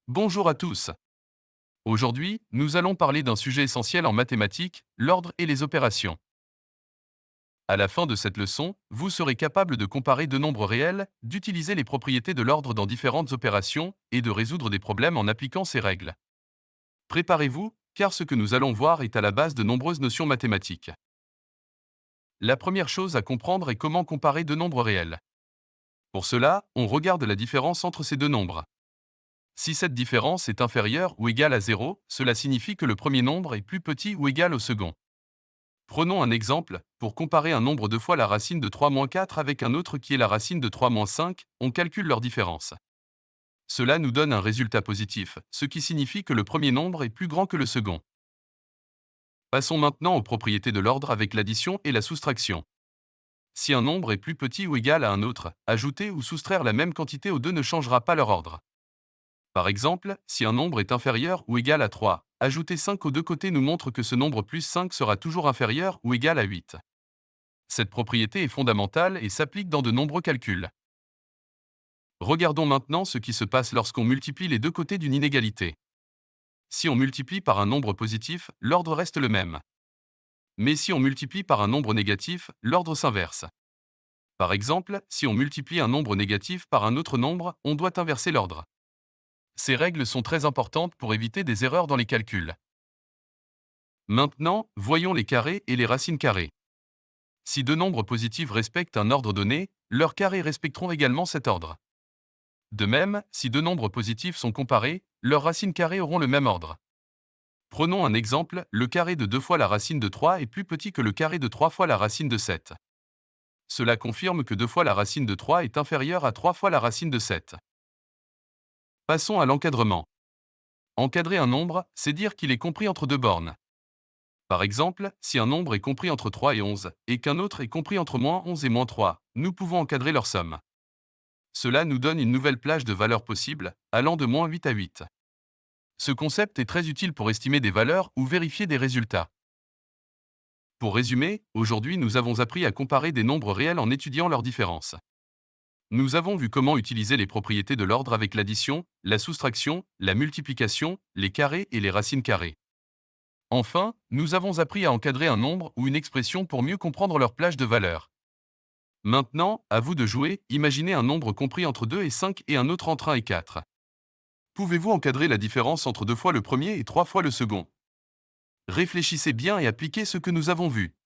Bonjour à tous. Aujourd'hui, nous allons parler d'un sujet essentiel en mathématiques, l'ordre et les opérations. À la fin de cette leçon, vous serez capable de comparer deux nombres réels, d'utiliser les propriétés de l'ordre dans différentes opérations et de résoudre des problèmes en appliquant ces règles. Préparez-vous, car ce que nous allons voir est à la base de nombreuses notions mathématiques. La première chose à comprendre est comment comparer deux nombres réels. Pour cela, on regarde la différence entre ces deux nombres. Si cette différence est inférieure ou égale à 0, cela signifie que le premier nombre est plus petit ou égal au second. Prenons un exemple, pour comparer un nombre deux fois la racine de 3 moins 4 avec un autre qui est la racine de 3 moins 5, on calcule leur différence. Cela nous donne un résultat positif, ce qui signifie que le premier nombre est plus grand que le second. Passons maintenant aux propriétés de l'ordre avec l'addition et la soustraction. Si un nombre est plus petit ou égal à un autre, ajouter ou soustraire la même quantité aux deux ne changera pas leur ordre. Par exemple, si un nombre est inférieur ou égal à 3, ajouter 5 aux deux côtés nous montre que ce nombre plus 5 sera toujours inférieur ou égal à 8. Cette propriété est fondamentale et s'applique dans de nombreux calculs. Regardons maintenant ce qui se passe lorsqu'on multiplie les deux côtés d'une inégalité. Si on multiplie par un nombre positif, l'ordre reste le même. Mais si on multiplie par un nombre négatif, l'ordre s'inverse. Par exemple, si on multiplie un nombre négatif par un autre nombre, on doit inverser l'ordre. Ces règles sont très importantes pour éviter des erreurs dans les calculs. Maintenant, voyons les carrés et les racines carrées. Si deux nombres positifs respectent un ordre donné, leurs carrés respecteront également cet ordre. De même, si deux nombres positifs sont comparés, leurs racines carrées auront le même ordre. Prenons un exemple, le carré de 2 fois la racine de 3 est plus petit que le carré de 3 fois la racine de 7. Cela confirme que 2 fois la racine de 3 est inférieure à 3 fois la racine de 7. Passons à l'encadrement. Encadrer un nombre, c'est dire qu'il est compris entre deux bornes. Par exemple, si un nombre est compris entre 3 et 11, et qu'un autre est compris entre -11 et -3, nous pouvons encadrer leur somme. Cela nous donne une nouvelle plage de valeurs possibles, allant de -8 à 8. Ce concept est très utile pour estimer des valeurs ou vérifier des résultats. Pour résumer, aujourd'hui nous avons appris à comparer des nombres réels en étudiant leurs différences. Nous avons vu comment utiliser les propriétés de l'ordre avec l'addition, la soustraction, la multiplication, les carrés et les racines carrées. Enfin, nous avons appris à encadrer un nombre ou une expression pour mieux comprendre leur plage de valeurs. Maintenant, à vous de jouer, imaginez un nombre compris entre 2 et 5 et un autre entre 1 et 4. Pouvez-vous encadrer la différence entre deux fois le premier et trois fois le second? Réfléchissez bien et appliquez ce que nous avons vu.